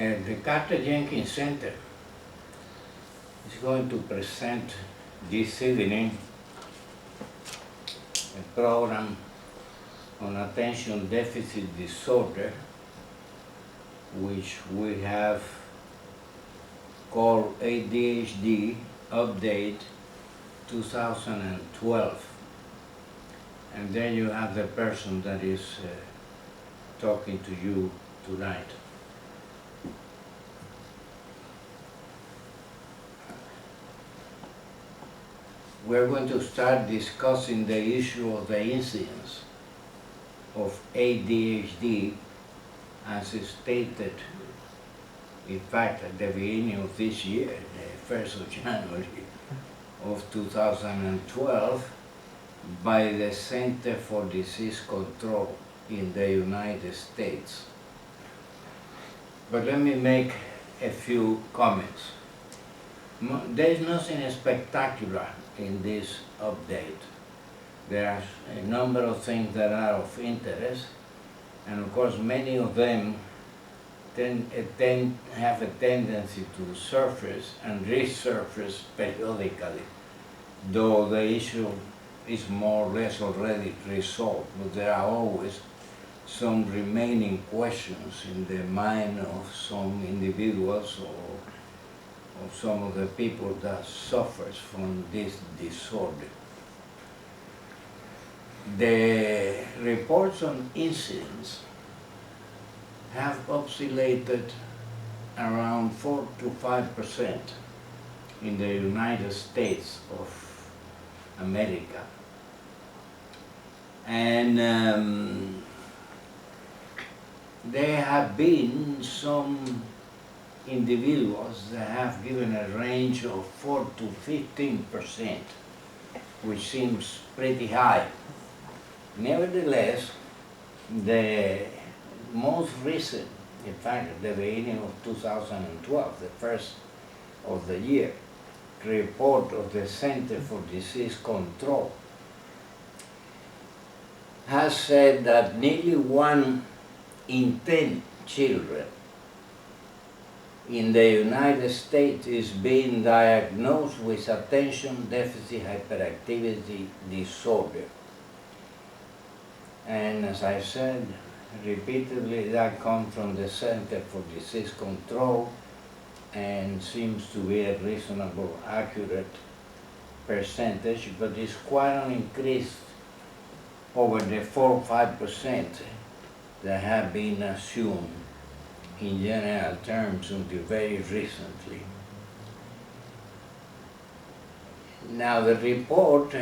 The Carter-Jenkins Center is going to present this evening a program on attention deficit disorder, which we have called Adhd Update 2012. And then you have the person that is talking to you tonight. We're going to start discussing the issue of the incidence of ADHD as is stated, in fact, at the beginning of this year, the 1st of January of 2012, by the Center for Disease Control in the United States. But let me make a few comments. There's nothing spectacular in this update. There are a number of things that are of interest, and of course many of them have a tendency to surface and resurface periodically, though the issue is more or less already resolved, but there are always some remaining questions in the mind of some individuals or some of the people that suffers from this disorder. The reports on incidents have oscillated around 4 to 5% in the United States of America. And there have been some individuals that have given a range of 4 to 15%, which seems pretty high. Nevertheless, the most recent, in fact, at the beginning of 2012, the first of the year, report of the Center for Disease Control has said that nearly 1 in 10 children in the United States is being diagnosed with attention deficit hyperactivity disorder. And as I said repeatedly, that comes from the Center for Disease Control and seems to be a reasonable, accurate percentage, but it's quite an increase over the 4 or 5% that have been assumed in general terms until very recently. Now the report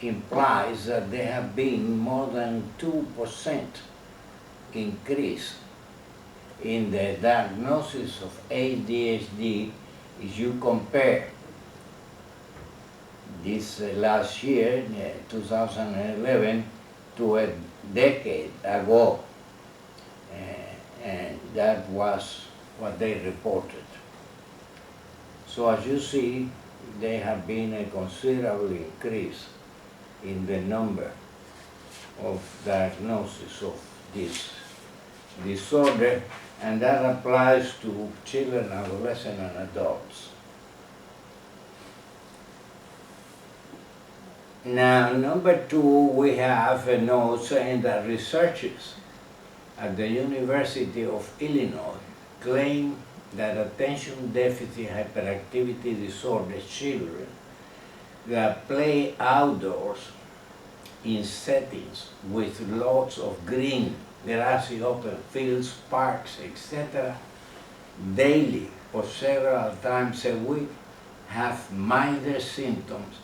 implies that there have been more than 2% increase in the diagnosis of ADHD if you compare this last year, 2011, to a decade ago. And that was what they reported. So as you see, there have been a considerable increase in the number of diagnoses of this disorder, and that applies to children, adolescents, and adults. Now, number 2, we have a note saying that researchers at the University of Illinois claim that attention deficit hyperactivity disorder children that play outdoors in settings with lots of green, grassy open fields, parks, etc., daily or several times a week have milder symptoms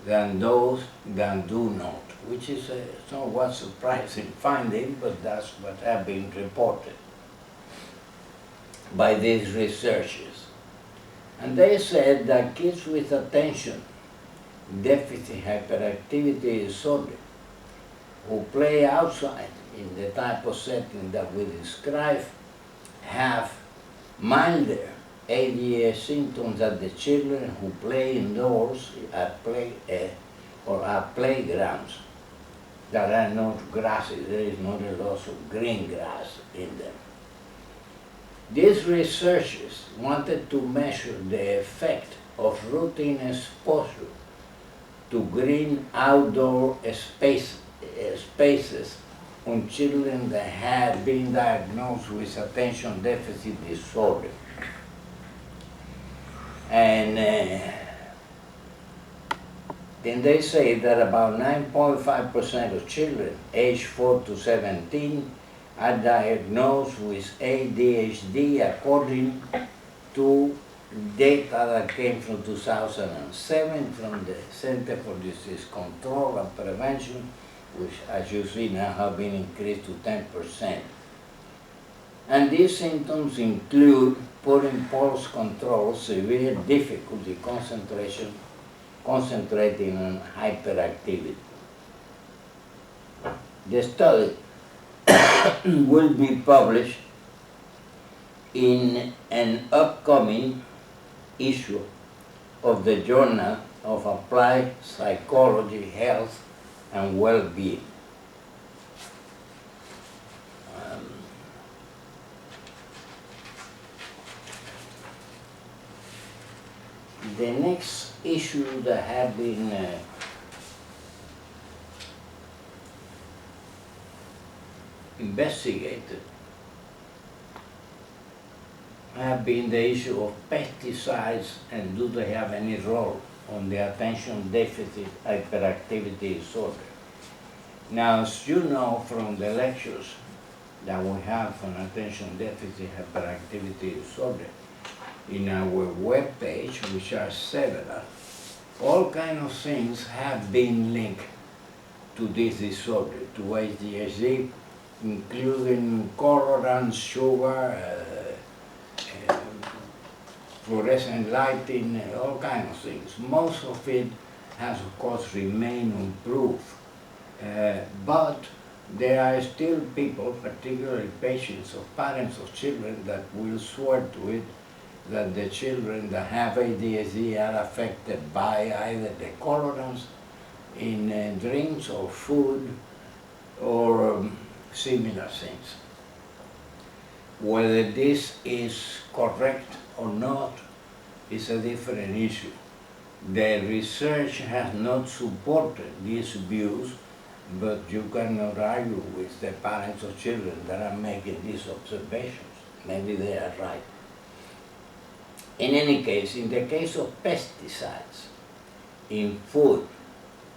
than those that do not, which is a somewhat surprising finding, but that's what have been reported by these researchers. And they said that kids with attention deficit hyperactivity disorder who play outside in the type of setting that we describe have milder ADHD symptoms than the children who play indoors at playgrounds that are not grassy. There is not a lot of green grass in them. These researchers wanted to measure the effect of routine exposure to green outdoor spaces on children that had been diagnosed with attention deficit disorder. And then they say that about 9.5% of children aged 4 to 17 are diagnosed with ADHD according to data that came from 2007 from the Center for Disease Control and Prevention, which, as you see now, have been increased to 10%. And these symptoms include poor impulse control, severe difficulty concentrating on hyperactivity. The study will be published in an upcoming issue of the Journal of Applied Psychology, Health, and Well-Being. The next issue that have been investigated have been the issue of pesticides and do they have any role on the attention deficit hyperactivity disorder. Now, as you know from the lectures that we have on attention deficit hyperactivity disorder, in our web page, which are several, all kinds of things have been linked to this disorder, to ADHD, including colorants, sugar, fluorescent lighting, all kinds of things. Most of it has, of course, remained unproved. But there are still people, particularly patients or parents of children, that will swear to it that the children that have ADHD are affected by either the colorants in drinks or food or similar things. Whether this is correct or not is a different issue. The research has not supported these views, but you cannot argue with the parents of children that are making these observations. Maybe they are right. In any case, in the case of pesticides in food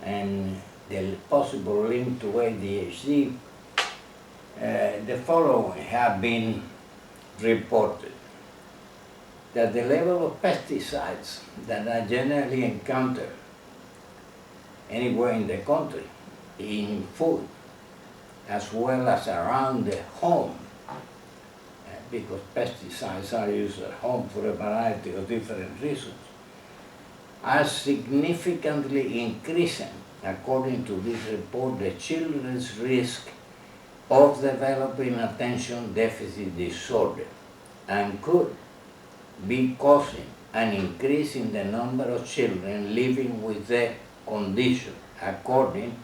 and the possible link to ADHD, the following have been reported. That the level of pesticides that are generally encountered anywhere in the country, in food, as well as around the home, because pesticides are used at home for a variety of different reasons, are significantly increasing, according to this report, the children's risk of developing attention deficit disorder, and could be causing an increase in the number of children living with the condition, according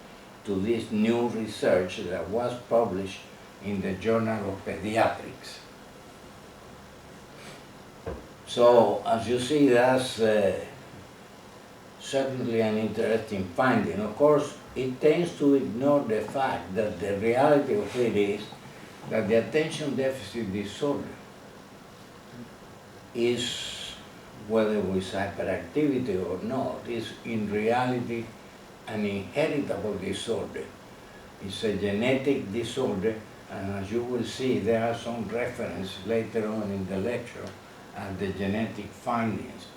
to this new research that was published in the Journal of Pediatrics. So, as you see, that's certainly an interesting finding. Of course, it tends to ignore the fact that the reality of it is that the attention deficit disorder is, whether with hyperactivity or not, is in reality an inheritable disorder. It's a genetic disorder, and as you will see, there are some reference later on in the lecture at the genetic findings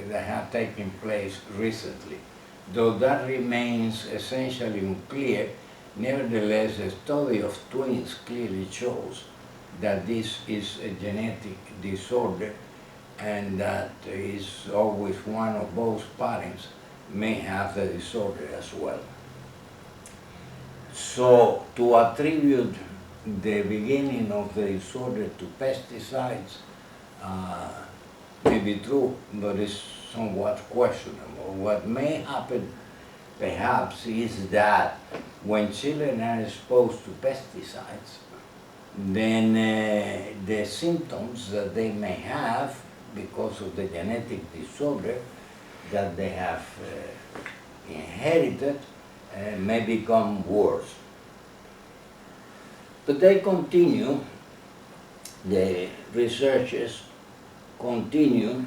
that have taken place recently. Though that remains essentially unclear, nevertheless, a study of twins clearly shows that this is a genetic disorder and that is always one of both parents may have the disorder as well. So, to attribute the beginning of the disorder to pesticides may be true, but it's somewhat questionable. What may happen, perhaps, is that when children are exposed to pesticides, then the symptoms that they may have because of the genetic disorder that they have inherited may become worse. But they continue, the researchers continue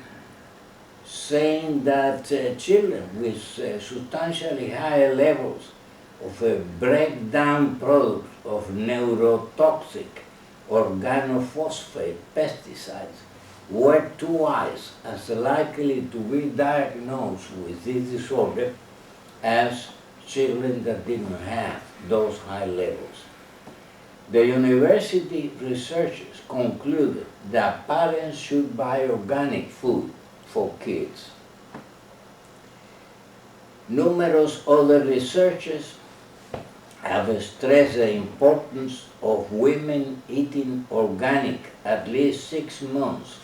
saying that children with substantially higher levels of a breakdown product of neurotoxic organophosphate pesticides were twice as likely to be diagnosed with this disorder as children that didn't have those high levels. The university researchers concluded that parents should buy organic food for kids. Numerous other researchers have stressed the importance of women eating organic at least 6 months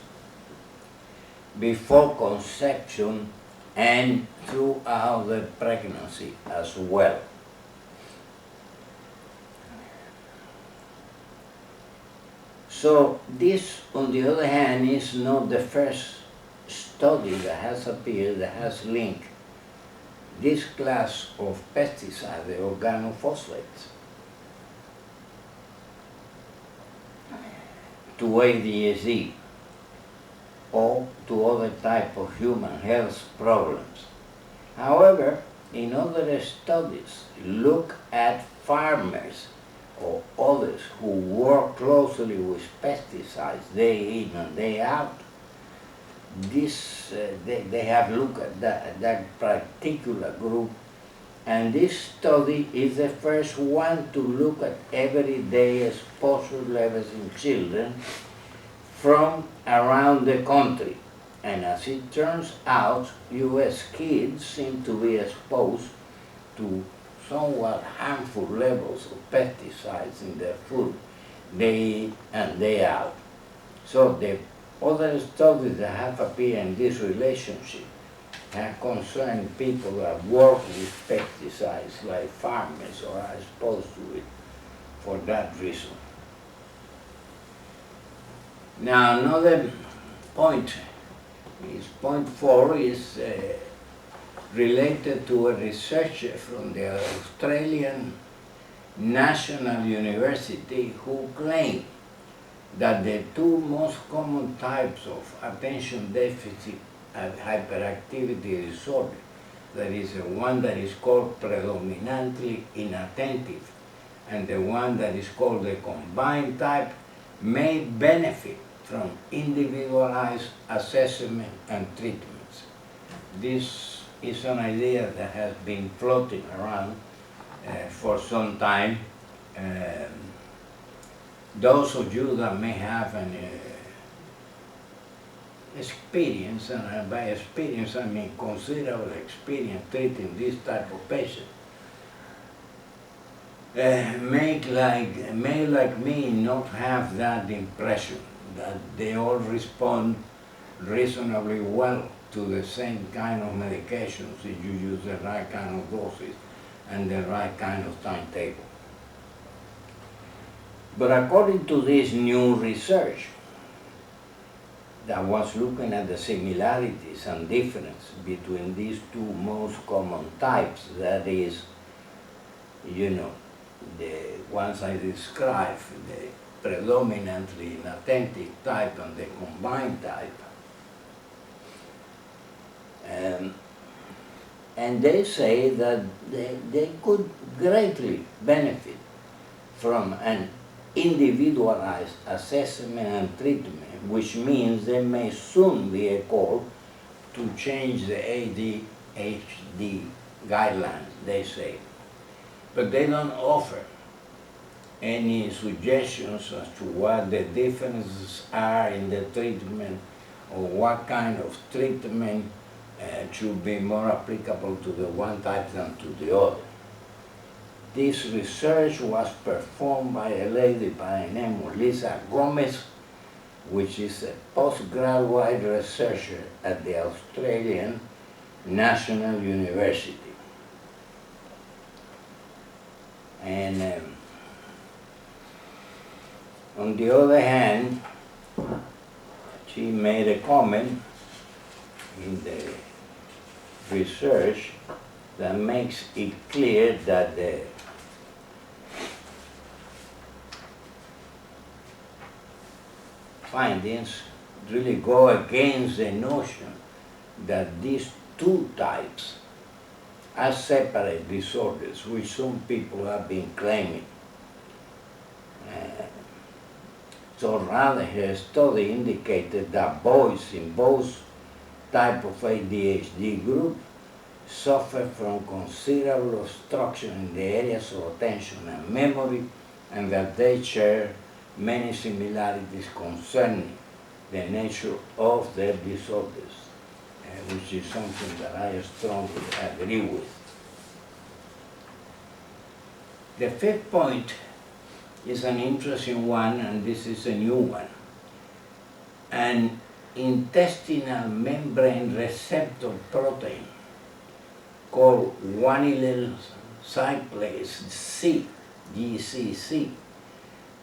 before conception and throughout the pregnancy as well. So this, on the other hand, is not the first study that has appeared that has linked this class of pesticides, the organophosphates, to Adhd or to other type of human health problems. However, in other studies, look at farmers or others who work closely with pesticides day in and day out. They have looked at that particular group, and this study is the first one to look at everyday exposure levels in children from around the country. And as it turns out, US kids seem to be exposed to somewhat harmful levels of pesticides in their food day in and day out. So the other studies that have appeared in this relationship have concerned people that work with pesticides, like farmers, or are exposed to it for that reason. Now another point is point 4 is related to a researcher from the Australian National University who claimed that the two most common types of attention deficit and hyperactivity disorder, that is the one that is called predominantly inattentive and the one that is called the combined type, may benefit from individualized assessment and treatments. This is an idea that has been floating around for some time. Those of you that may have an experience, and by experience I mean considerable experience treating this type of patient, may like me not have that impression that they all respond reasonably well to the same kind of medications if you use the right kind of doses and the right kind of timetable. But according to this new research that was looking at the similarities and difference between these two most common types, that is, the ones I described, the predominantly inattentive type and the combined type, and they say that they could greatly benefit from an individualized assessment and treatment, which means there may soon be a call to change the Hdhd guidelines, they say. But they don't offer any suggestions as to what the differences are in the treatment or what kind of treatment should be more applicable to the one type than to the other. This research was performed by a lady by the name of Lisa Gomez, which is a postgraduate researcher at the Australian National University. On the other hand, she made a comment in the research that makes it clear that the findings really go against the notion that these two types are separate disorders, which some people have been claiming. So rather, her study indicated that boys in both type of ADHD group suffer from considerable obstruction in the areas of attention and memory, and that they share many similarities concerning the nature of their disorders, which is something that I strongly agree with. The fifth point is an interesting one, and this is a new one. An intestinal membrane receptor protein called guanylyl cyclase C, GCC,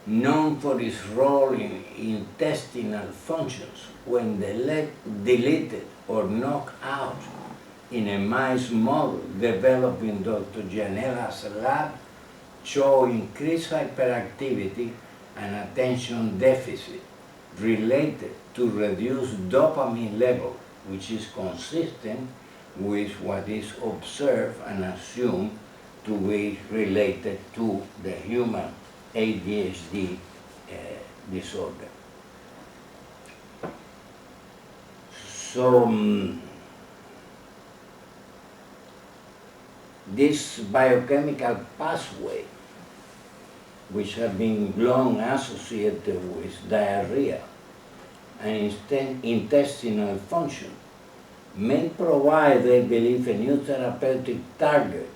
known for its role in intestinal functions when deleted or knocked out in a mice model developed in Dr. Gianella's lab, show increased hyperactivity and attention deficit related to reduced dopamine level, which is consistent with what is observed and assumed to be related to the human ADHD disorder. So this biochemical pathway, which have been long associated with diarrhea and intestinal function, may provide, they believe, a new therapeutic target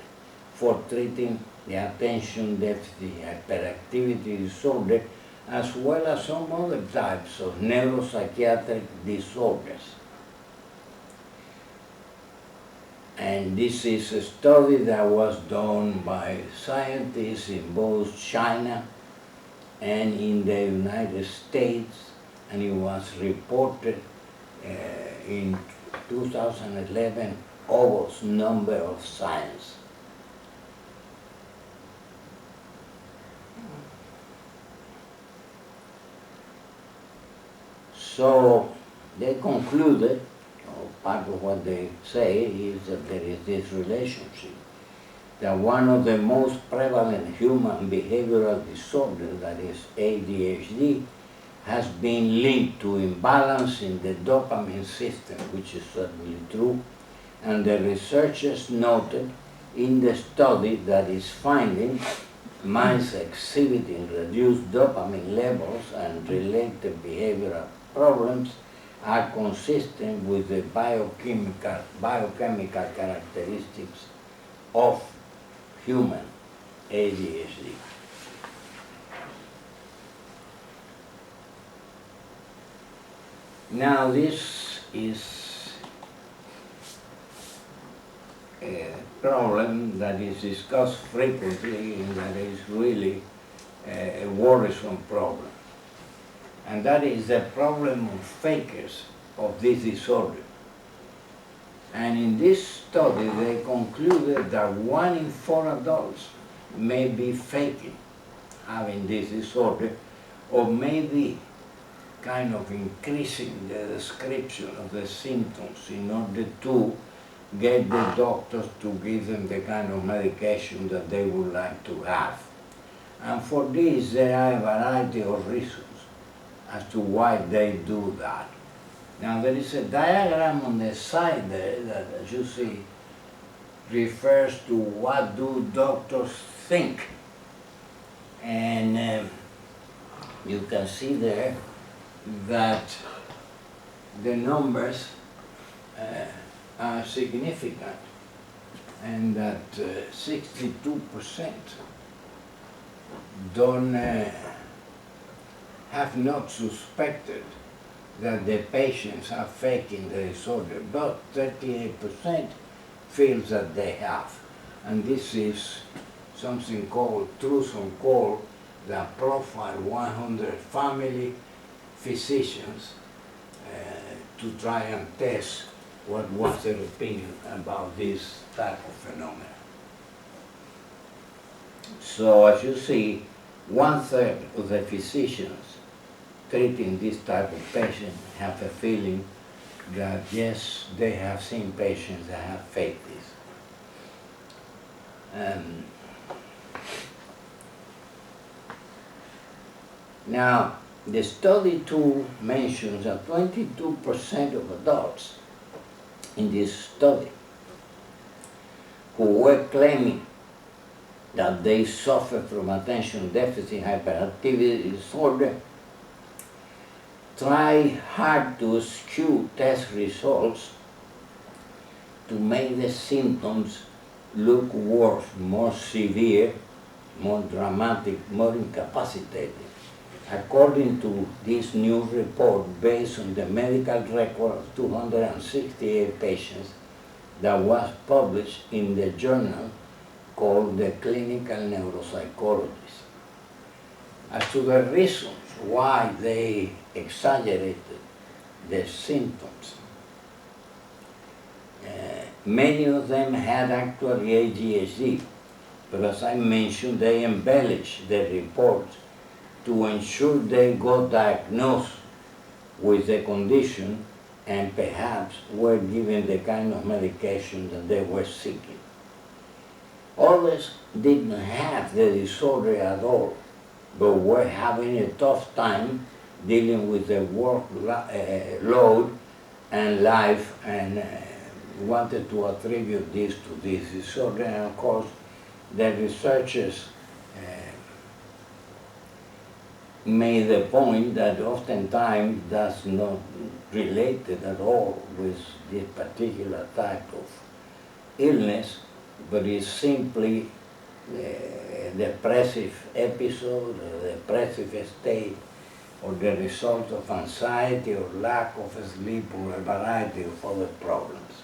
for treating the attention deficit hyperactivity disorder, as well as some other types of neuropsychiatric disorders. And this is a study that was done by scientists in both China and in the United States, and it was reported in 2011 August number of Science. So they concluded, or part of what they say is that there is this relationship, that one of the most prevalent human behavioral disorders, that is ADHD, has been linked to imbalance in the dopamine system, which is certainly true, and the researchers noted in the study that is finding mice exhibiting reduced dopamine levels and related behavioral problems are consistent with the biochemical characteristics of human ADHD. Now this is a problem that is discussed frequently and that is really a worrisome problem. And that is the problem of fakers of this disorder. And in this study, they concluded that 1 in 4 adults may be faking having this disorder, or maybe kind of increasing the description of the symptoms in order to get the doctors to give them the kind of medication that they would like to have. And for this, there are a variety of reasons as to why they do that. Now there is a diagram on the side there that, as you see, refers to what do doctors think. And you can see there that the numbers are significant, and that 62% don't have not suspected that the patients are faking the disorder, but 38% feels that they have. And this is something called Truson called that profiled 100 family physicians to try and test what was their opinion about this type of phenomena. So as you see, 1/3 of the physicians treating this type of patient have a feeling that yes, they have seen patients that have faked this. Now, the study too mentions that 22% of adults in this study who were claiming that they suffer from attention deficit hyperactivity disorder try hard to skew test results to make the symptoms look worse, more severe, more dramatic, more incapacitated. According to this new report, based on the medical record of 268 patients that was published in the journal called the Clinical Neuropsychologist. As to the reasons why they exaggerated the symptoms, many of them had actually Hdhd, but as I mentioned, they embellished the report to ensure they got diagnosed with the condition and perhaps were given the kind of medication that they were seeking. Others didn't have the disorder at all, but were having a tough time dealing with the work load and life, and wanted to attribute this to this disorder. And of course, the researchers made the point that oftentimes that's not related at all with this particular type of illness, but is simply a depressive episode, a depressive state, or the result of anxiety or lack of sleep or a variety of other problems.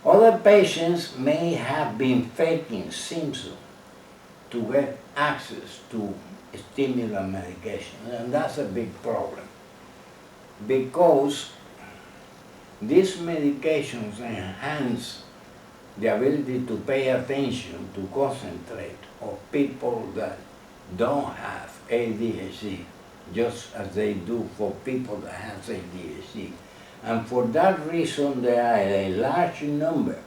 Other patients may have been faking symptoms to get access to stimulant medication, and that's a big problem because these medications enhance the ability to pay attention, to concentrate, of people that don't have ADHD, just as they do for people that have ADHD. And for that reason, there are a large number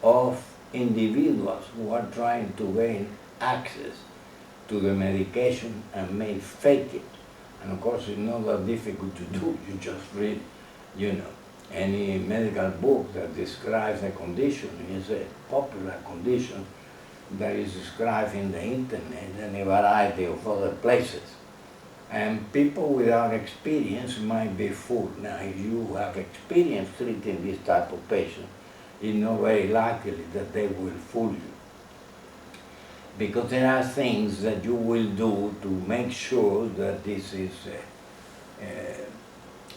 of individuals who are trying to gain access to the medication and may fake it. And of course, it's not that difficult to do. You just read, any medical book that describes a condition. Is a popular condition that is described in the internet and a variety of other places. And people without experience might be fooled. Now, if you have experience treating this type of patient, it's not very likely that they will fool you. Because there are things that you will do to make sure that this is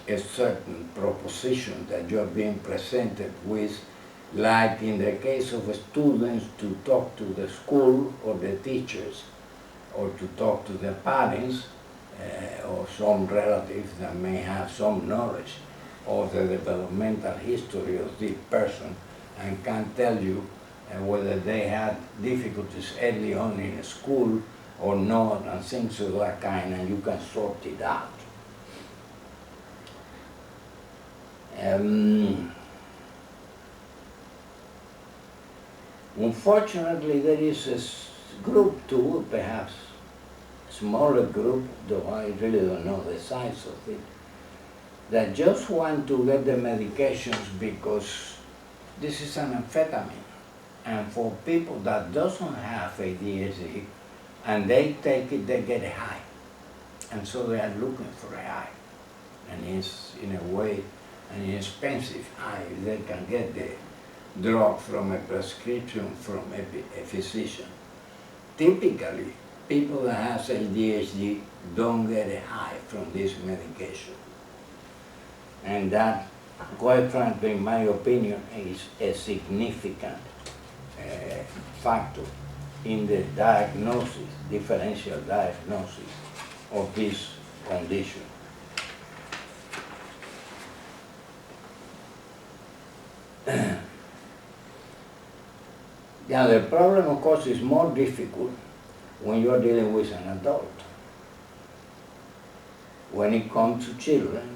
a certain proposition that you are being presented with, like in the case of students to talk to the school or the teachers, or to talk to the parents, or some relatives that may have some knowledge of the developmental history of this person and can tell you whether they had difficulties early on in school or not, and things of that kind, and you can sort it out. Unfortunately, there is a group too, perhaps smaller group, though I really don't know the size of it, that just want to get the medications because this is an amphetamine. And for people that doesn't have ADHD and they take it, they get a high. And so they are looking for a high. And it's, in a way, an inexpensive high. They can get the drug from a prescription from a physician. Typically, people that have ADHD don't get a high from this medication. And that, quite frankly, in my opinion, is a significant factor in the diagnosis, differential diagnosis of this condition. Now the problem, of course, is more difficult when you are dealing with an adult. When it comes to children,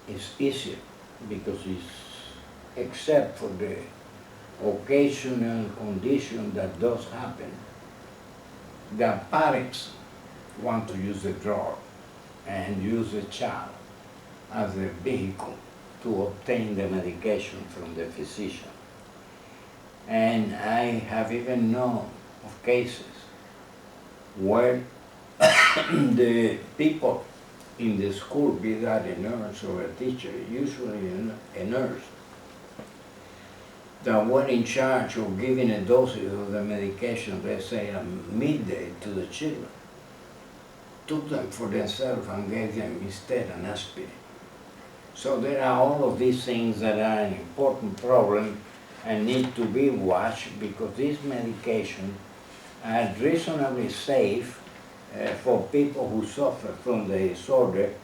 it's easier because except for the occasional condition that does happen, the parents want to use the drug and use the child as a vehicle to obtain the medication from the physician. And I have even known of cases where the people in the school, be that a nurse or a teacher, usually a nurse, that were in charge of giving a dosage of the medication, let's say at midday, to the children, took them for themselves and gave them instead an aspirin. So there are all of these things that are an important problem and need to be watched, because these medications are reasonably safe for people who suffer from the disorder.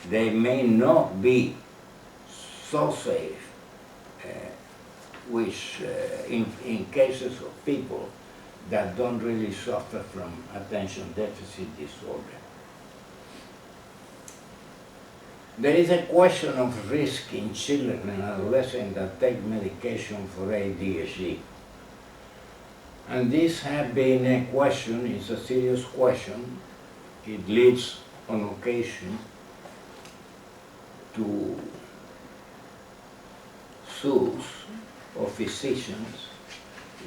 They may not be so safe in cases of people that don't really suffer from attention deficit disorder. There is a question of risk in children and adolescents that take medication for ADHD. And this has been a question, it's a serious question. It leads on occasion to suits of physicians,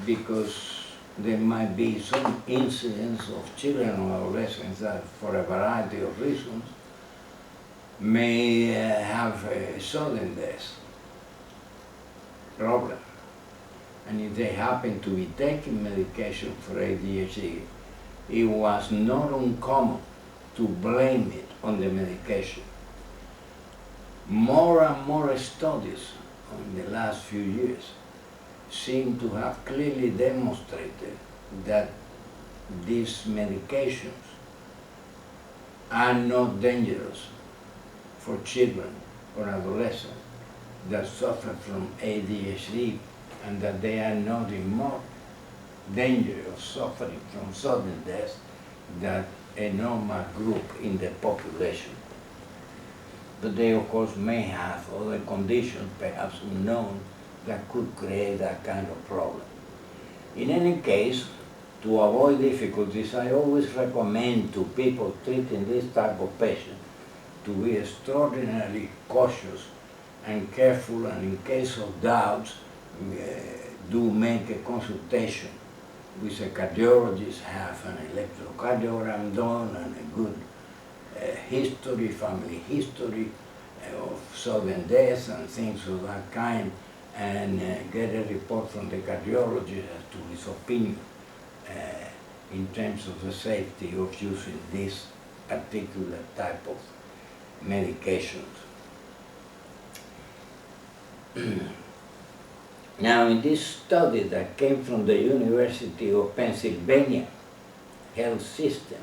because there might be some incidents of children or adolescents that, for a variety of reasons, may have a sudden death problem. And if they happen to be taking medication for ADHD, it was not uncommon to blame it on the medication. More and more studies in the last few years seem to have clearly demonstrated that these medications are not dangerous for children or adolescents that suffer from ADHD, and that they are not in more danger of suffering from sudden death than a normal group in the population. But they, of course, may have other conditions, perhaps unknown, that could create that kind of problem. In any case, to avoid difficulties, I always recommend to people treating this type of patient to be extraordinarily cautious and careful, and in case of doubts, do make a consultation with a cardiologist, have an electrocardiogram done, and a good history, family history of sudden death and things of that kind, and get a report from the cardiologist as to his opinion in terms of the safety of using this particular type of medications. Now, in this study that came from the University of Pennsylvania health system,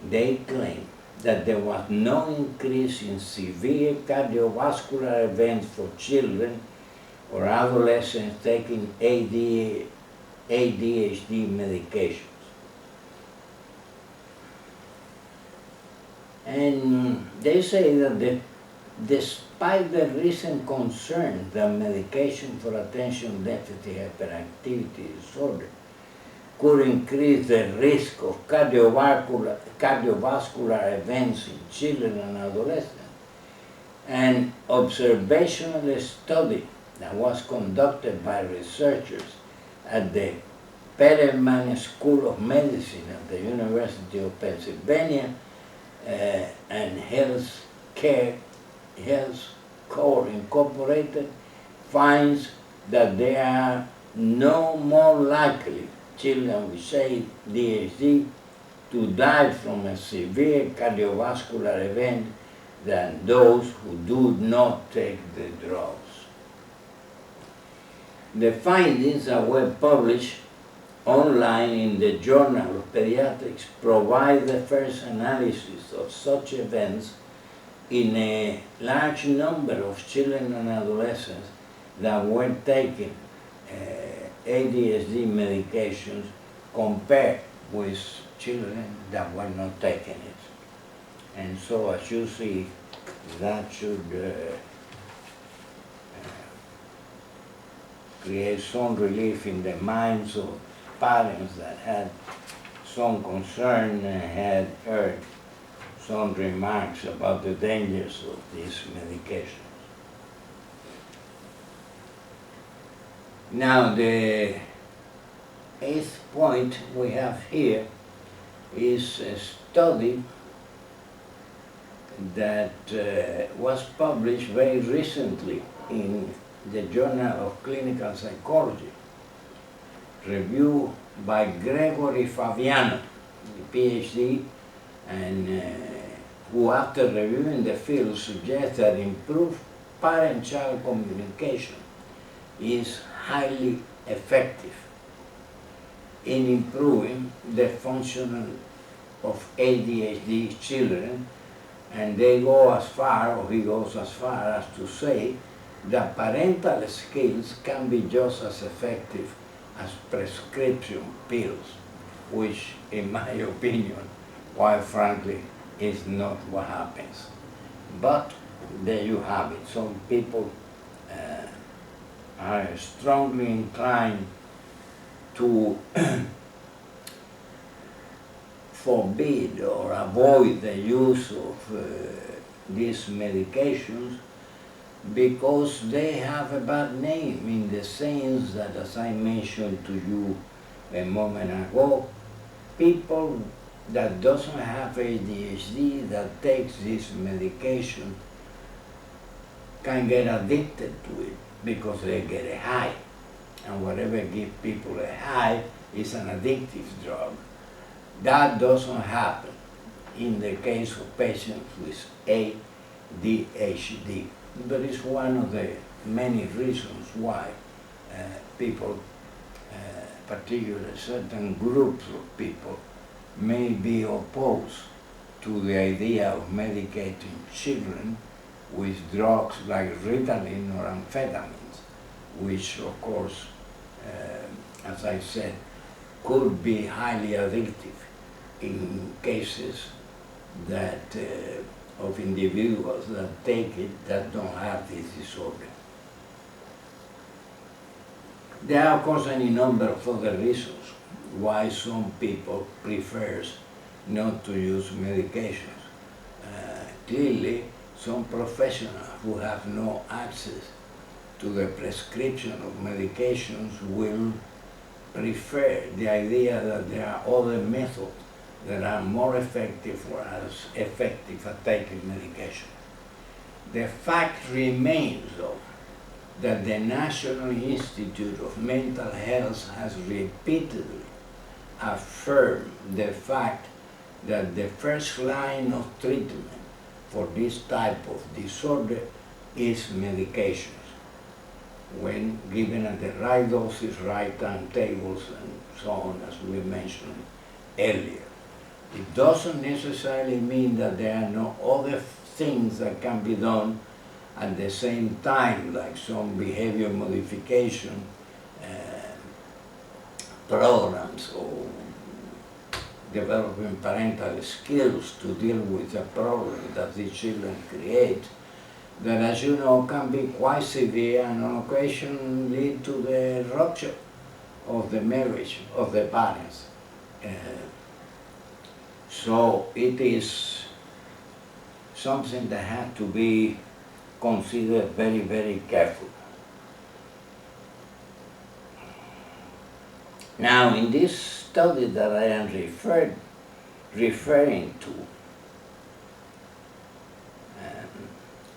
they claim that there was no increase in severe cardiovascular events for children or adolescents taking ADHD medications. And they say that despite the recent concern that medication for attention deficit hyperactivity disorder could increase the risk of cardiovascular events in children and adolescents, an observational study that was conducted by researchers at the Perelman School of Medicine at the University of Pennsylvania and Health Core Incorporated, finds that they are no more likely children with ADHD to die from a severe cardiovascular event than those who do not take the drugs. The findings that were published online in the Journal of Pediatrics provide the first analysis of such events in a large number of children and adolescents that were taking ADHD medications compared with children that were not taking it. And so, as you see, that should create some relief in the minds of parents that had some concern and had heard some remarks about the dangers of these medications. Now, the eighth point we have here is a study that was published very recently in the Journal of Clinical Psychology, reviewed by Gregory Fabiano, PhD, and who, after reviewing the field, suggests that improved parent-child communication is highly effective in improving the functioning of ADHD children, and they go as far, or he goes as far as to say that parental skills can be just as effective as prescription pills, which, in my opinion, quite frankly, is not what happens. But there you have it. Some people are strongly inclined to forbid or avoid the use of these medications because they have a bad name, in the sense that, as I mentioned to you a moment ago, people that doesn't have ADHD that takes this medication can get addicted to it because they get a high. And whatever gives people a high is an addictive drug. That doesn't happen in the case of patients with ADHD. But it's one of the many reasons why people, particularly certain groups of people, may be opposed to the idea of medicating children with drugs like Ritalin or amphetamines, which, of course, as I said, could be highly addictive in cases that of individuals that take it that don't have this disorder. There are, of course, any number of other reasons why some people prefers not to use medications. Clearly, some professionals who have no access to the prescription of medications will prefer the idea that there are other methods that are more effective or as effective at taking medication. The fact remains, though, that the National Institute of Mental Health has repeatedly affirmed the fact that the first line of treatment for this type of disorder is medications, when given at the right doses, right timetables, and so on, as we mentioned earlier. It doesn't necessarily mean that there are no other things that can be done at the same time, like some behavior modification programs or developing parental skills to deal with the problem that these children create, that, as you know, can be quite severe and on occasion lead to the rupture of the marriage of the parents. So it is something that has to be considered very, very carefully. Now, in this study that I am referring to,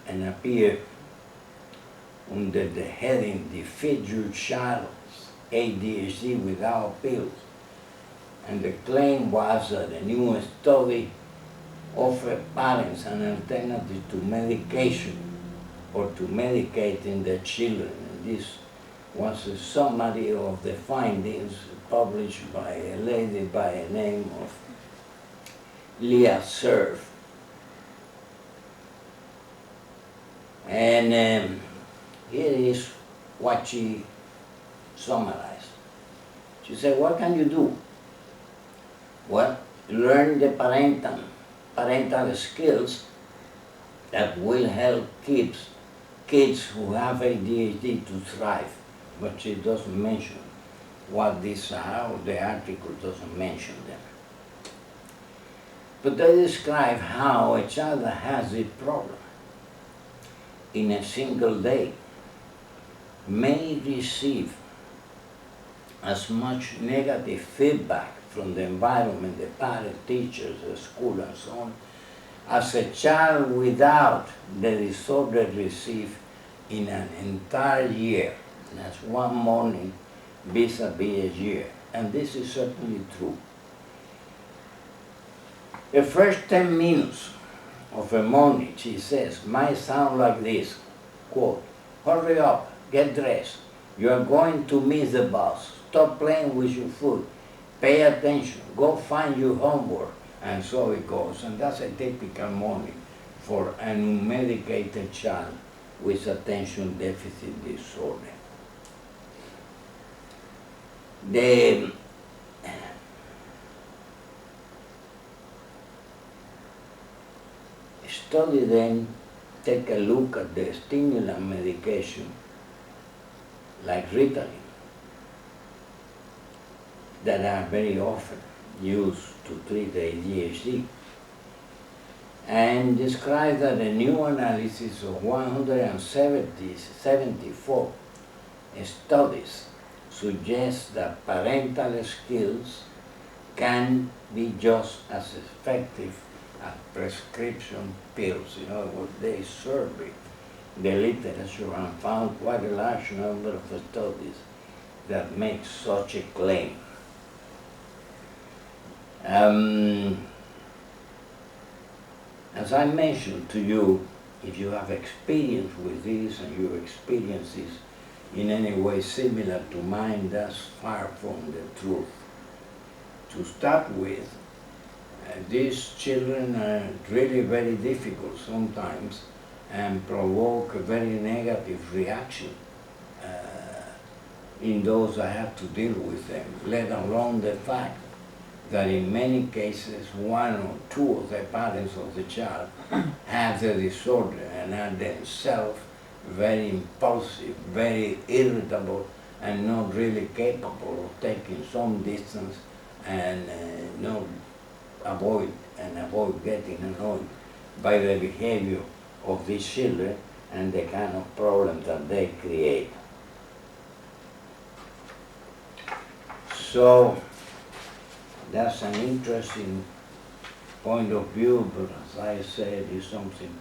and appear under the heading "Defeat Your Child's ADHD Without Pills," and the claim was that a new study offered parents an alternative to medication or to medicating their children. And this was a summary of the findings published by a lady by the name of Leah Cerf. And here is what she summarized. She said, what can you do? Well, learn the parental skills that will help kids who have ADHD to thrive. But she doesn't mention what these are, the article doesn't mention them. But they describe how a child that has this problem in a single day may receive as much negative feedback from the environment, the parents, teachers, the school, and so on, as a child without the disorder received in an entire year. That's one morning vis-a-vis a year. And this is certainly true. The first 10 minutes of a morning, she says, might sound like this, quote, hurry up, get dressed, you are going to miss the bus, stop playing with your food, pay attention, go find your homework, and so it goes. And that's a typical morning for an unmedicated child with attention deficit disorder. The study then take a look at the stimulant medication like Ritalin that are very often used to treat ADHD, and describe that a new analysis of 174 studies suggests that parental skills can be just as effective as prescription pills. In other words, they surveyed the literature and found quite a large number of studies that make such a claim. As I mentioned to you, if you have experience with this and your experience is in any way similar to mine, that's far from the truth. To start with, these children are really very difficult sometimes and provoke a very negative reaction in those that have to deal with them, let alone the fact that in many cases one or two of the parents of the child have the disorder and are themselves very impulsive, very irritable, and not really capable of taking some distance and avoid getting annoyed by the behavior of these children and the kind of problems that they create. So that's an interesting point of view, but as I said, it's something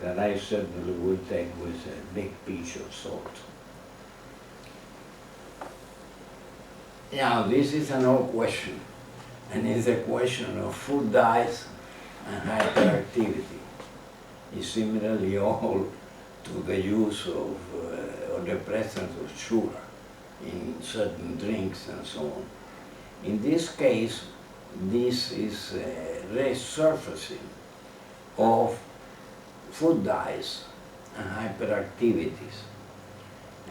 that I certainly will take with a big pinch of salt. Now, this is an old question, and it's a question of food dyes and hyperactivity. It's similarly old to the use of or the presence of sugar in certain drinks and so on. In this case, this is a resurfacing of food dyes and hyperactivities.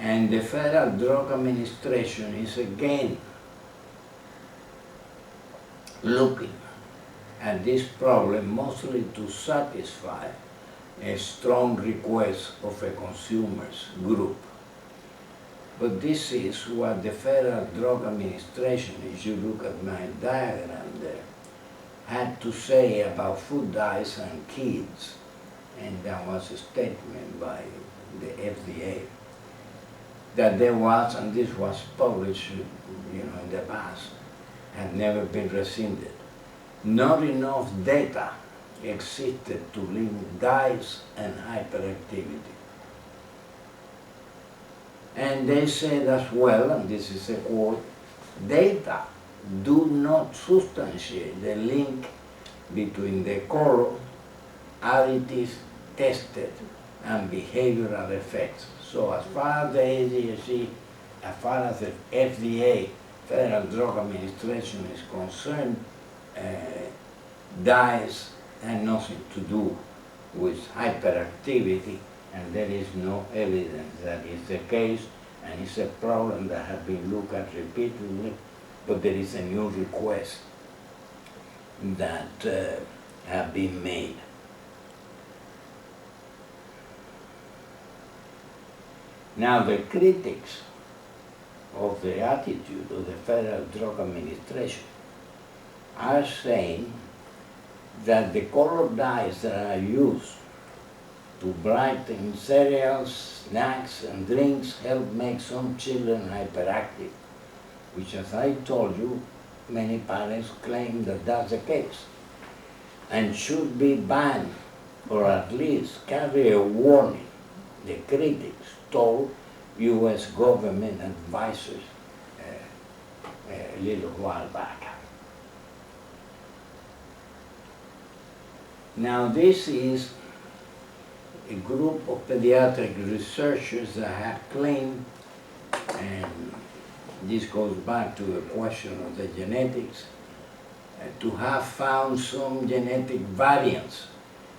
And the Federal Drug Administration is again looking at this problem mostly to satisfy a strong request of a consumers group. But this is what the Federal Drug Administration, if you look at my diagram there, had to say about food dyes and kids. And there was a statement by the FDA that there was, and this was published in the past, had never been rescinded. Not enough data existed to link dyes and hyperactivity. And they said as well, and this is a quote, data do not substantiate the link between the color, additives tested, and behavioral effects. So as far as the ADHD as far as the FDA, Federal Drug Administration, is concerned, dyes have nothing to do with hyperactivity, and there is no evidence that is the case, and it's a problem that has been looked at repeatedly, but there is a new request that have been made. Now, the critics of the attitude of the Federal Drug Administration are saying that the color dyes that are used to brighten cereals, snacks, and drinks help make some children hyperactive, which, as I told you, many parents claim that that's the case, and should be banned, or at least carry a warning, the critics told U.S. government advisors a little while back. Now, this is a group of pediatric researchers that have claimed, and this goes back to the question of the genetics, to have found some genetic variants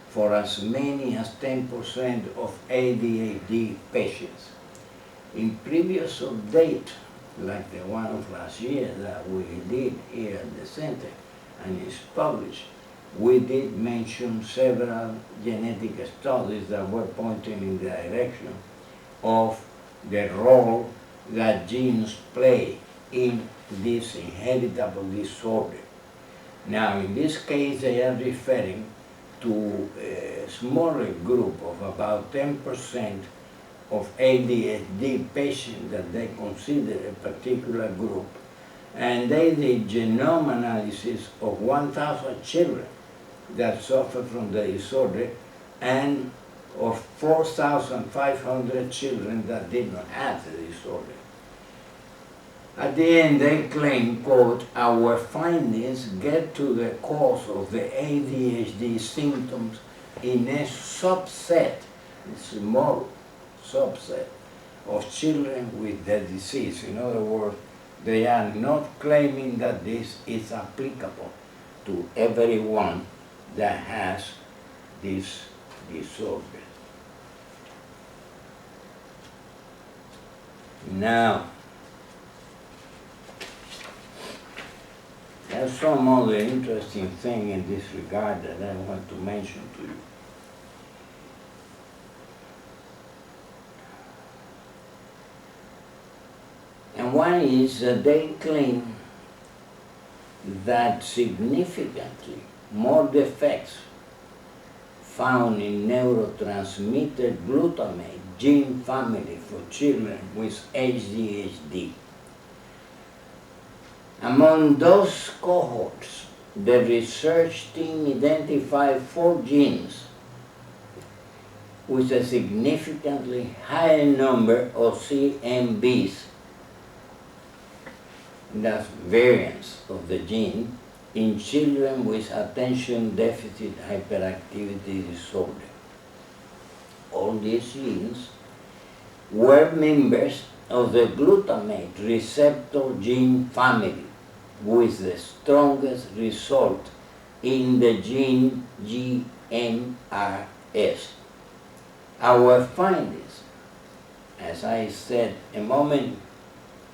for as many as 10% of ADHD patients. In previous update, like the one of last year that we did here at the center and is published, we did mention several genetic studies that were pointing in the direction of the role that genes play in this inheritable disorder. Now, in this case, they are referring to a smaller group of about 10% of ADHD patients that they consider a particular group. And they did genome analysis of 1,000 children that suffer from the disorder and of 4,500 children that did not have the disorder. At the end, they claim, quote, "Our findings get to the cause of the ADHD symptoms in a subset, a small subset, of children with the disease." In other words, they are not claiming that this is applicable to everyone that has this disorder. Now, there's some other interesting thing in this regard that I want to mention to you. And one is that they claim that significantly more defects found in neurotransmitter glutamate gene family for children with Hdhd. Among those cohorts, the research team identified 4 genes with a significantly higher number of CMBs, that's variants of the gene, in children with attention deficit hyperactivity disorder. All these genes were members of the glutamate receptor gene family, with the strongest result in the gene GMRS. Our findings, as I said a moment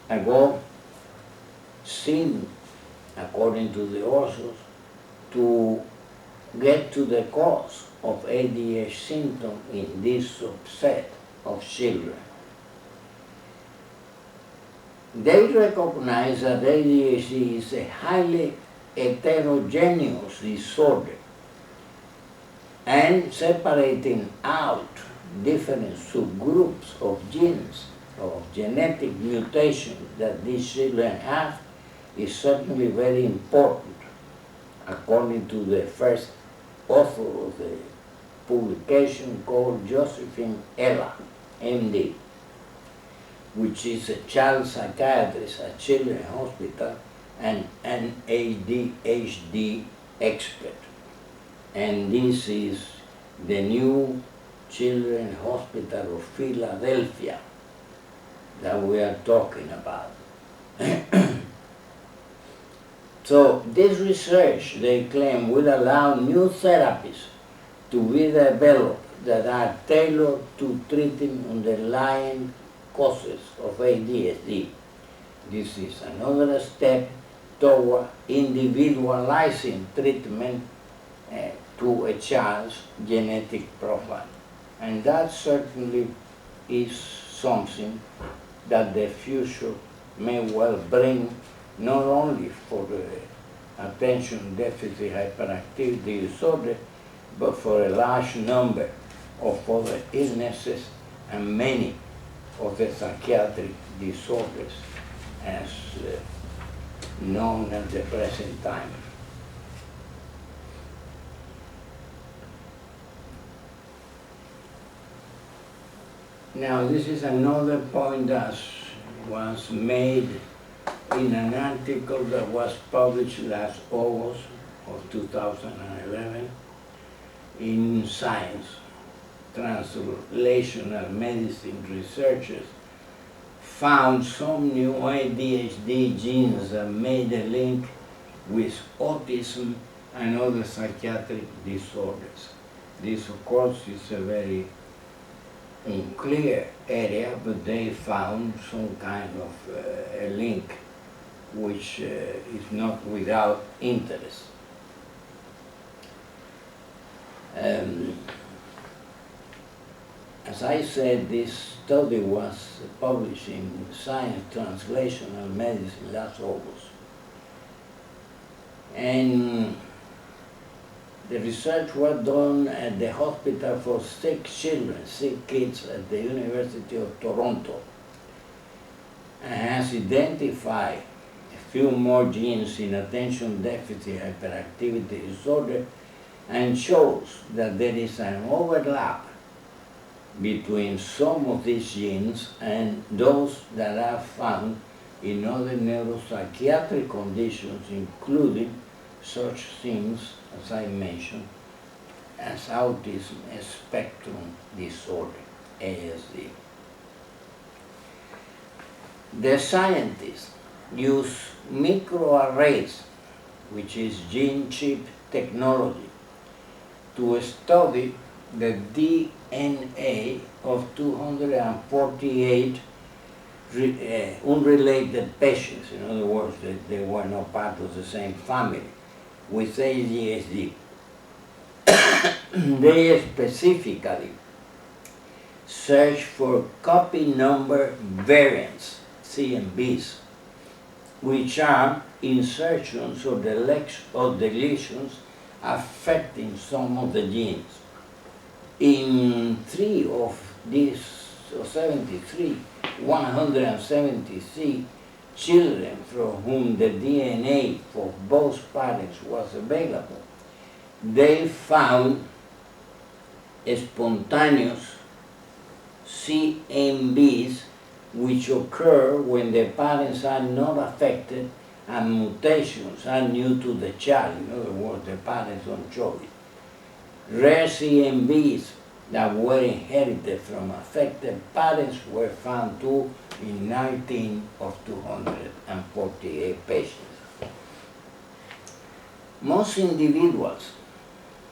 ago, seem, according to the authors, to get to the cause of ADHD symptom in this subset of children. They recognize that ADHD is a highly heterogeneous disorder, and separating out different subgroups of genes, of genetic mutations that these children have, is certainly very important, according to the first author of the publication, called Josephine Ella, MD, which is a child psychiatrist at Children's Hospital and an Adhd expert. And this is the new Children's Hospital of Philadelphia. that we are talking about. So this research, they claim, will allow new therapies to be developed that are tailored to treating underlying causes of ADHD. This is another step toward individualizing treatment to a child's genetic profile. And that certainly is something that the future may well bring, not only for the attention deficit hyperactivity disorder, but for a large number of other illnesses and many of the psychiatric disorders as known at the present time. Now, this is another point that was made in an article that was published last August of 2011 in Science. Translational medicine researchers found some new ADHD genes that made a link with autism and other psychiatric disorders. This, of course, is a very unclear area, but they found some kind of a link which is not without interest. As I said, this study was published in Science Translational Medicine last August. And the research was done at the hospital for sick children, sick kids at the University of Toronto, and has identified a few more genes in attention deficit hyperactivity disorder and shows that there is an overlap between some of these genes and those that are found in other neuropsychiatric conditions, including such things, as I mentioned, as autism spectrum disorder, ASD. The scientists use microarrays, which is gene chip technology, to study the DNA of 248 unrelated patients. In other words, they were not part of the same family with ADHD. They specifically search for copy number variants, CNVs, which are insertions or deletions affecting some of the genes. In 3 of these 73, 173 children from whom the DNA for both parents was available, they found spontaneous CNVs which occur when the parents are not affected and mutations are new to the child. In other words, the parents don't show it. Rare CNVs that were inherited from affected parents were found too in 19 of 248 patients. Most individuals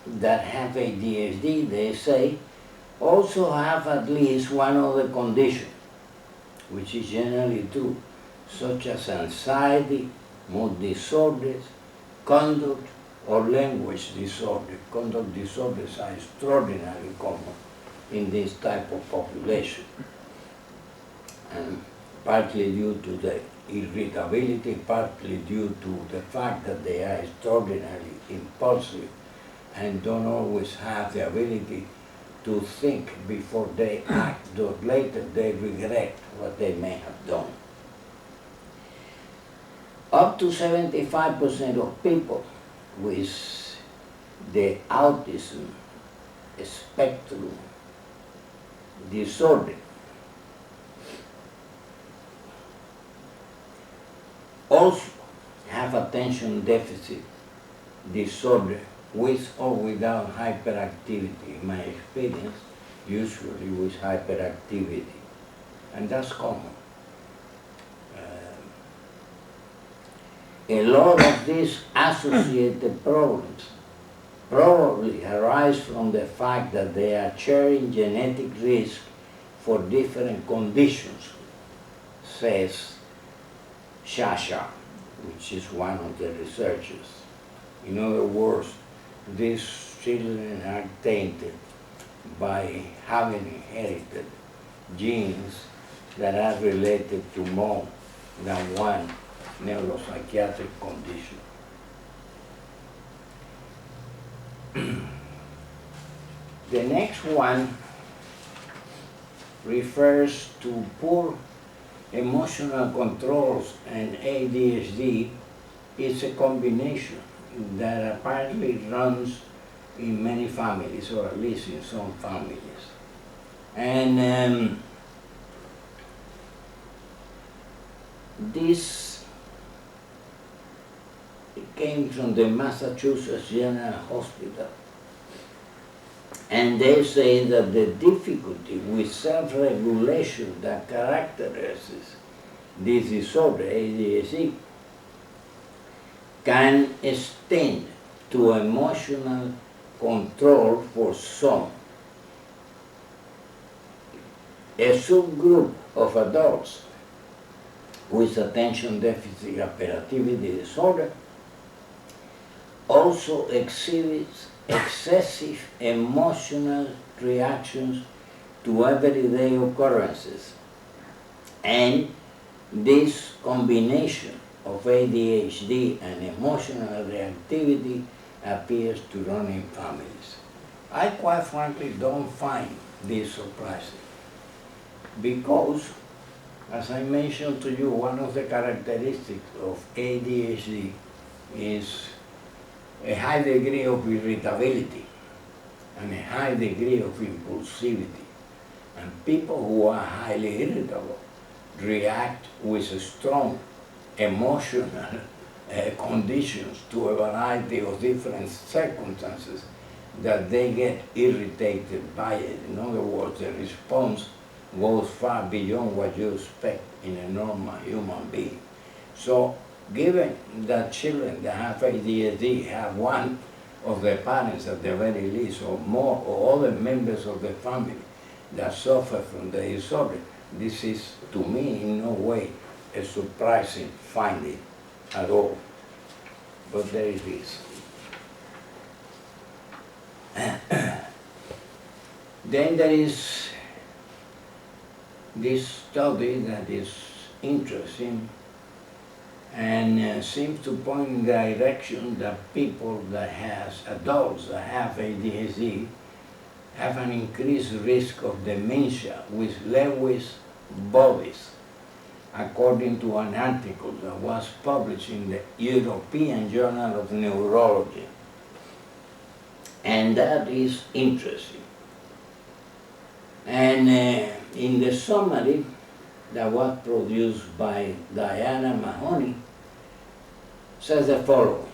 that have ADHD, they say, also have at least one other condition, which is generally true, such as anxiety, mood disorders, conduct, or language disorder. Conduct disorders are extraordinarily common in this type of population, and partly due to the irritability, partly due to the fact that they are extraordinarily impulsive and don't always have the ability to think before they act, though later they regret what they may have done. Up to 75% of people with the autism spectrum disorder also have attention deficit disorder with or without hyperactivity. In my experience, usually with hyperactivity, and that's common. a lot of these associated problems probably arise from the fact that they are sharing genetic risk for different conditions, says Shasha, which is one of the researchers. In other words, these children are tainted by having inherited genes that are related to more than one neuropsychiatric condition. The next one refers to poor emotional controls, and ADHD is a combination that apparently runs in many families, or at least in some families. And this came from the Massachusetts General Hospital. And they say that the difficulty with self-regulation that characterizes this disorder, ADHD, can extend to emotional control for some. A subgroup of adults with attention deficit hyperactivity disorder also exhibits excessive emotional reactions to everyday occurrences. And this combination of ADHD and emotional reactivity appears to run in families. I quite frankly don't find this surprising because, as I mentioned to you, one of the characteristics of ADHD is a high degree of irritability and a high degree of impulsivity. And people who are highly irritable react with strong emotional conditions to a variety of different circumstances that they get irritated by it. In other words, the response goes far beyond what you expect in a normal human being. So, given that children that have ADHD have one of their parents at the very least, or more, or other members of the family that suffer from the disorder, this is, to me, in no way a surprising finding at all. But there it is. Then there is this study that is interesting and seems to point in the direction that people that adults that have ADHD have an increased risk of dementia with Lewy bodies, according to an article that was published in the European Journal of Neurology. And that is interesting. And in the summary that was produced by Diana Mahoney, says the following.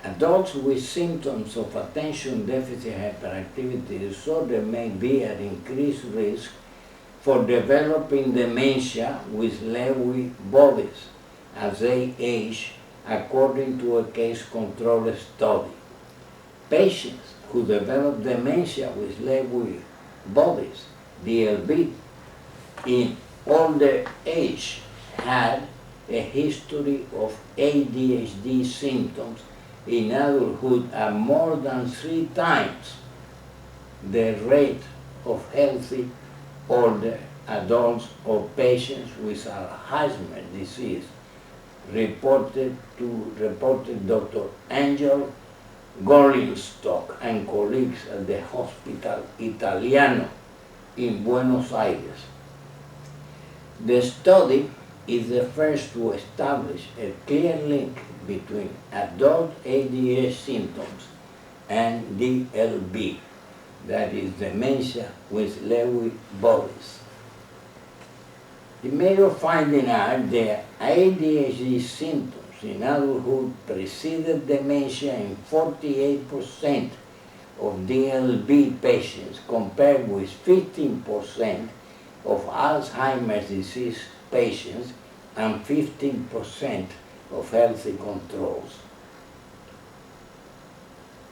Adults with symptoms of attention deficit hyperactivity disorder may be at increased risk for developing dementia with Lewy bodies as they age, according to a case-control study. Patients who develop dementia with Lewy bodies, DLB, in older age had a history of ADHD symptoms in adulthood at more than 3 times the rate of healthy older adults or patients with Alzheimer's disease, reported Dr. Angel Goldstock and colleagues at the Hospital Italiano in Buenos Aires. The study is the first to establish a clear link between adult ADHD symptoms and DLB, that is dementia with Lewy bodies. The major findings are that ADHD symptoms in adulthood preceded dementia in 48% of DLB patients, compared with 15% of Alzheimer's disease patients and 15% of healthy controls.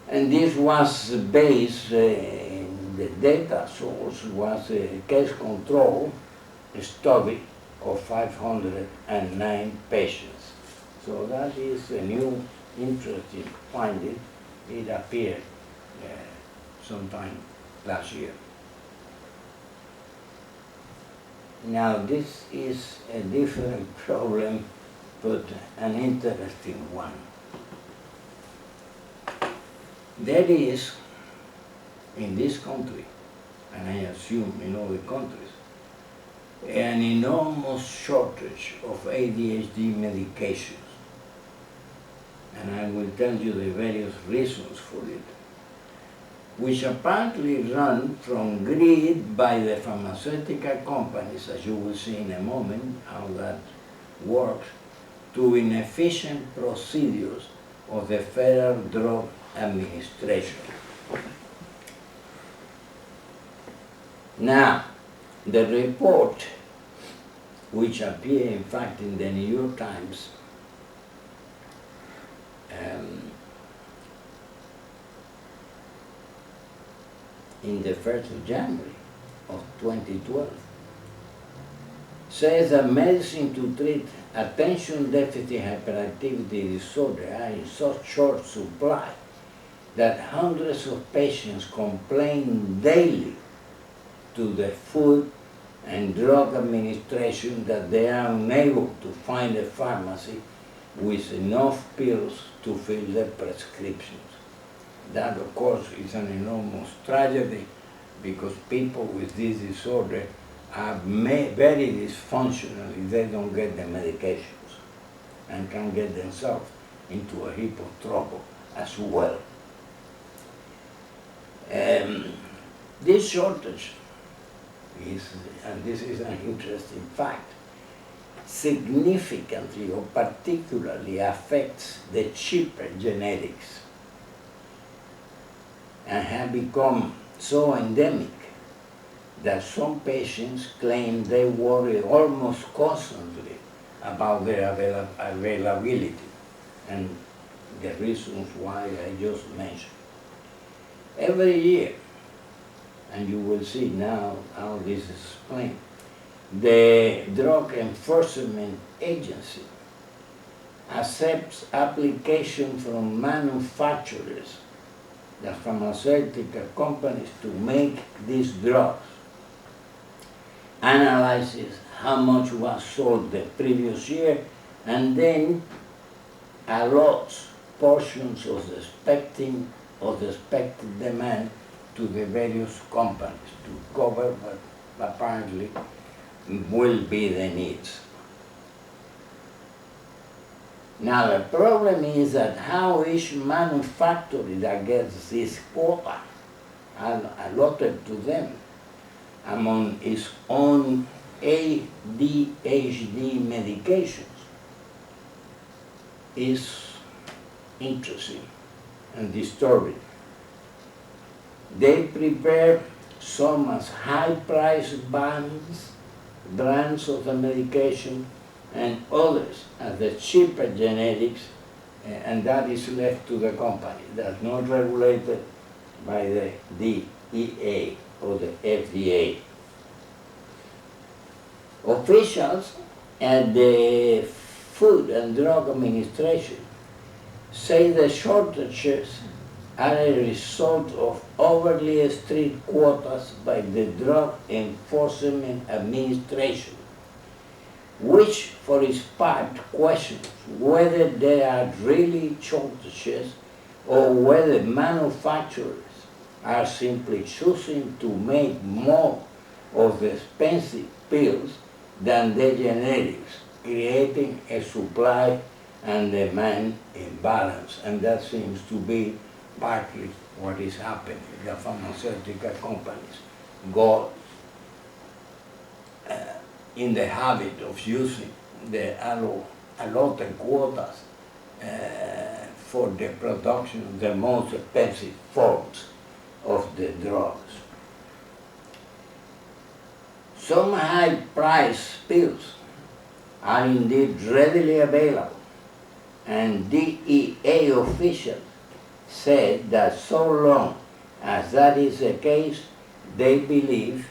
And this was based, the data source was a case control study of 509 patients. So that is a new interesting finding. It appeared sometime last year. Now this is a different problem, but an interesting one. There is, in this country, and I assume in other countries, an enormous shortage of ADHD medications. And I will tell you the various reasons for it, which apparently run from greed by the pharmaceutical companies, as you will see in a moment how that works, to inefficient procedures of the Federal Drug Administration. Now, the report, which appeared in fact in the New York Times, in the 1st of January of 2012, says that medicine to treat attention deficit hyperactivity disorder are in such short supply that hundreds of patients complain daily to the Food and Drug Administration that they are unable to find a pharmacy with enough pills to fill their prescriptions. That, of course, is an enormous tragedy because people with this disorder are very dysfunctional if they don't get the medications and can get themselves into a heap of trouble as well. This shortage is, and this is an interesting fact, significantly or particularly affects the cheaper genetics and have become so endemic that some patients claim they worry almost constantly about their availability and the reasons why I just mentioned. Every year, and you will see now how this is explained, the Drug Enforcement Agency accepts applications from manufacturers, the pharmaceutical companies, to make these drugs, analyzes how much was sold the previous year, and then allots portions of the expected demand to the various companies to cover what apparently will be the needs. Now the problem is that how each manufacturer that gets this quota allotted to them among its own ADHD medications is interesting and disturbing. They prepare some as high-price brands of the medication and others as the cheaper genetics, and that is left to the company. That's not regulated by the DEA or the FDA. Officials at the Food and Drug Administration say the shortages are a result of overly strict quotas by the Drug Enforcement Administration, which for its part questions whether there are really shortages or whether manufacturers are simply choosing to make more of the expensive pills than the generics, creating a supply and demand imbalance. And that seems to be partly what is happening. The pharmaceutical companies go in the habit of using the allotted quotas for the production of the most expensive forms of the drugs. Some high-priced pills are indeed readily available, and DEA officials said that so long as that is the case, they believe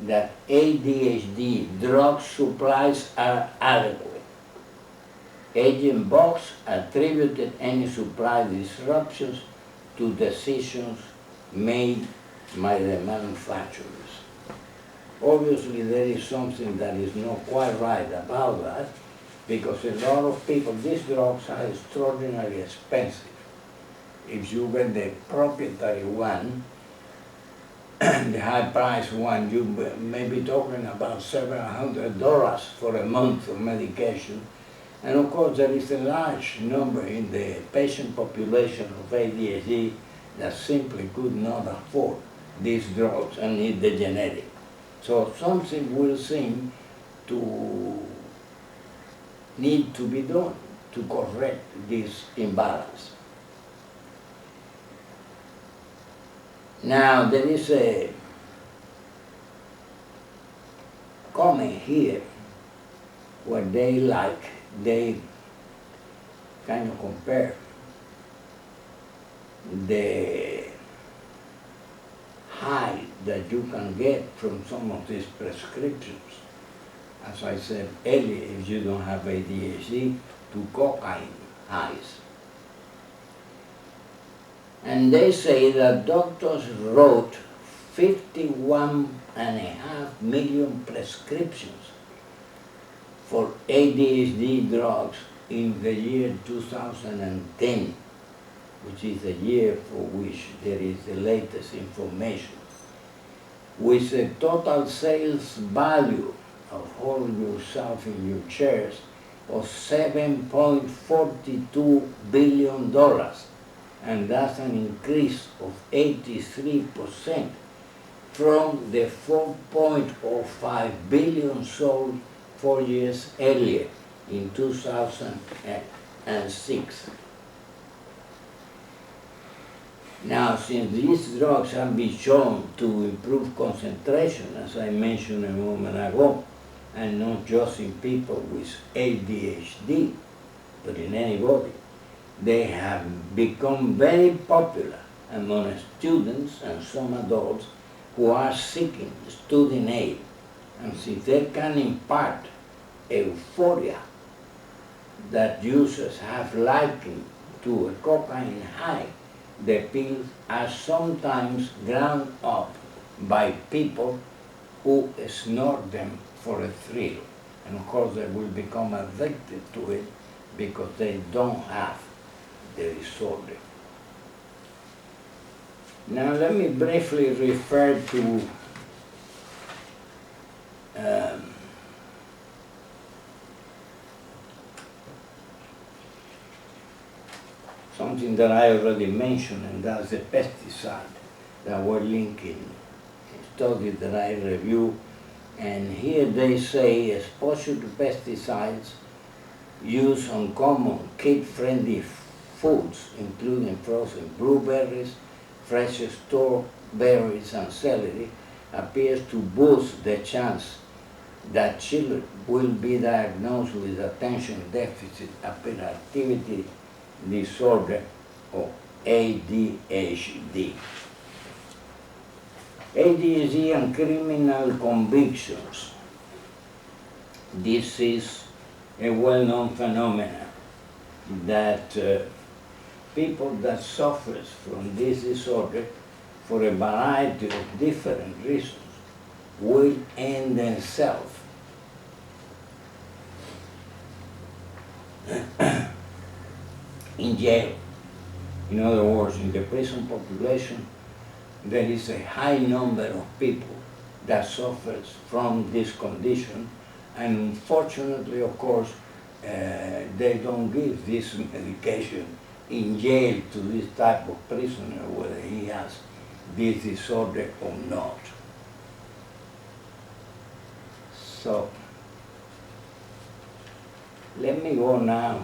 that ADHD drug supplies are adequate. Agent Box attributed any supply disruptions to decisions made by the manufacturers. Obviously, there is something that is not quite right about that, because a lot of people, these drugs are extraordinarily expensive. If you get the proprietary one, the high-priced one, you may be talking about several $700 for a month of medication. And of course, there is a large number in the patient population of ADHD that simply could not afford these drugs and need the generic. So something will seem to need to be done to correct this imbalance. Now, there is a comment here where they kind of compare the high that you can get from some of these prescriptions, as I said earlier, if you don't have ADHD, to cocaine highs. And they say that doctors wrote 51.5 million prescriptions for ADHD drugs in the year 2010, which is the year for which there is the latest information, with a total sales value of hold yourself in your chairs of $7.42 billion. And that's an increase of 83% from the 4.05 billion sold 4 years earlier in 2006. Now, since these drugs have been shown to improve concentration, as I mentioned a moment ago, and not just in people with ADHD, but in anybody, they have become very popular among students and some adults who are seeking student aid. And since they can impart euphoria that users have likened to a cocaine high, the pills are sometimes ground up by people who snort them for a thrill. And of course they will become addicted to it because they don't have the disorder. Now let me briefly refer to something that I already mentioned, and that's the pesticide that we're linking, a study that I reviewed. And here they say exposure to pesticides used on common kid-friendly foods, including frozen blueberries, fresh store berries, and celery, appears to boost the chance that children will be diagnosed with attention deficit hyperactivity disorder, or ADHD. ADHD and criminal convictions. This is a well-known phenomenon that people that suffer from this disorder for a variety of different reasons will end themselves in jail. In other words, in the prison population, there is a high number of people that suffers from this condition, and unfortunately, of course, they don't give this medication in jail to this type of prisoner, whether he has this disorder or not. So, let me go now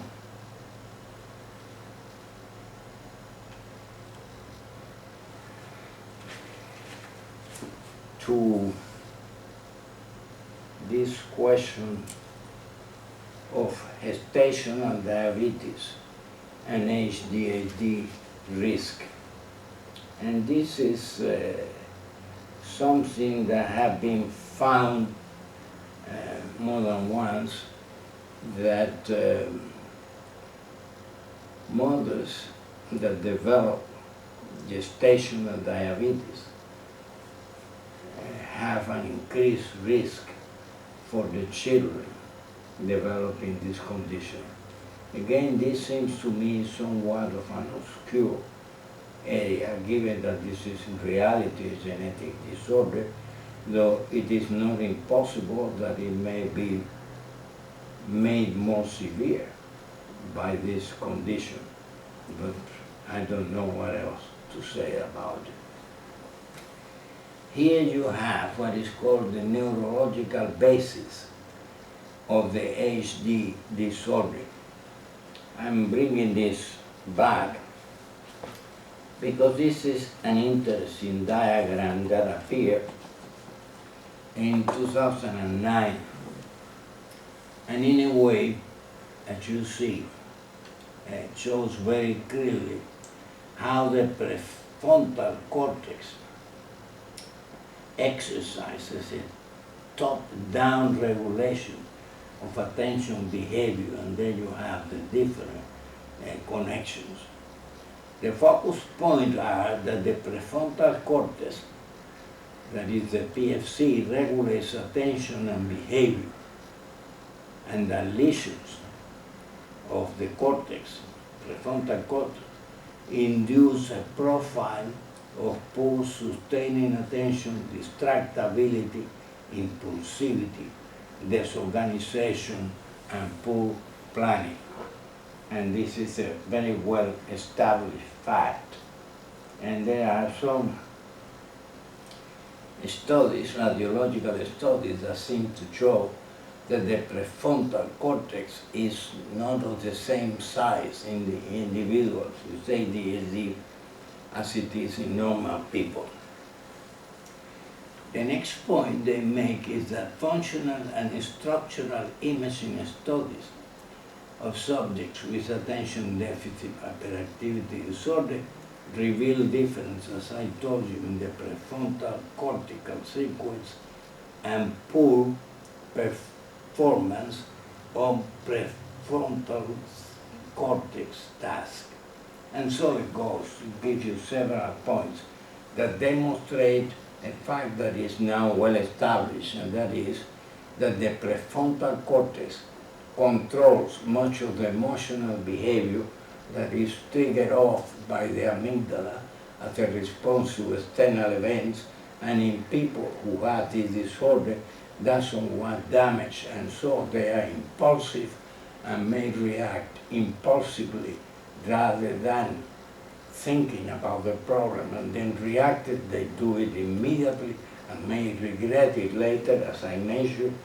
to this question of gestational diabetes and Hdhd risk. And this is something that have been found more than once, that mothers that develop gestational diabetes have an increased risk for the children developing this condition. Again, this seems to me somewhat of an obscure area, given that this is in reality a genetic disorder, though it is not impossible that it may be made more severe by this condition. But I don't know what else to say about it. Here you have what is called the neurological basis of the Hdhd disorder. I'm bringing this back because this is an interesting diagram that appeared in 2009. And in a way, as you see, it shows very clearly how the prefrontal cortex exercises a top-down regulation of attention behavior, and there you have the different connections. The focus points are that the prefrontal cortex, that is the PFC, regulates attention and behavior, and the lesions of the cortex, prefrontal cortex, induce a profile of poor sustaining attention, distractibility, impulsivity, disorganization, and poor planning. And this is a very well established fact. And there are some studies, radiological studies, that seem to show that the prefrontal cortex is not of the same size in the individuals with ADHD as it is in normal people. The next point they make is that functional and structural imaging studies of subjects with attention deficit hyperactivity disorder reveal difference, as I told you, in the prefrontal cortical sequence and poor performance of prefrontal cortex task. And so it goes. It gives you several points that demonstrate a fact that is now well established, and that is that the prefrontal cortex controls much of the emotional behavior that is triggered off by the amygdala as a response to external events, and in people who have this disorder, that's somewhat damaged, and so they are impulsive and may react impulsively rather than thinking about the problem and then reacted. They do it immediately and may regret it later, as I mentioned.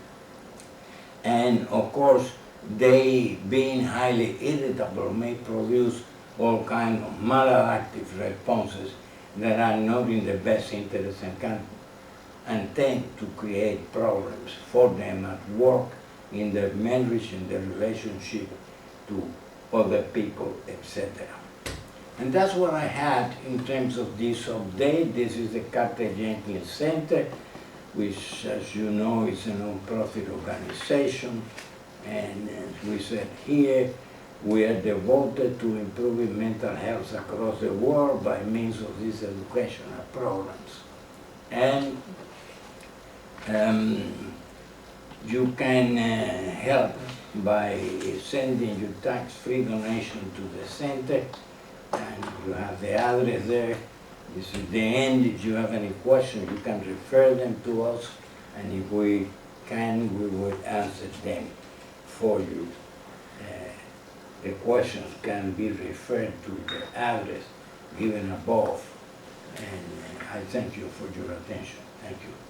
And of course, they, being highly irritable, may produce all kinds of maladaptive responses that are not in the best interest and tend to create problems for them at work, in their marriage, in their relationship to other people, etc. And that's what I had in terms of this update. This is the Carter-Jenkins Center, which, as you know, is a non-profit organization. And as we said here, we are devoted to improving mental health across the world by means of these educational programs. And you can help by sending your tax-free donation to the center, and you have the address there. This is the end. If you have any questions, you can refer them to us, and if we can, we will answer them for you. The questions can be referred to the address given above, and I thank you for your attention. Thank you.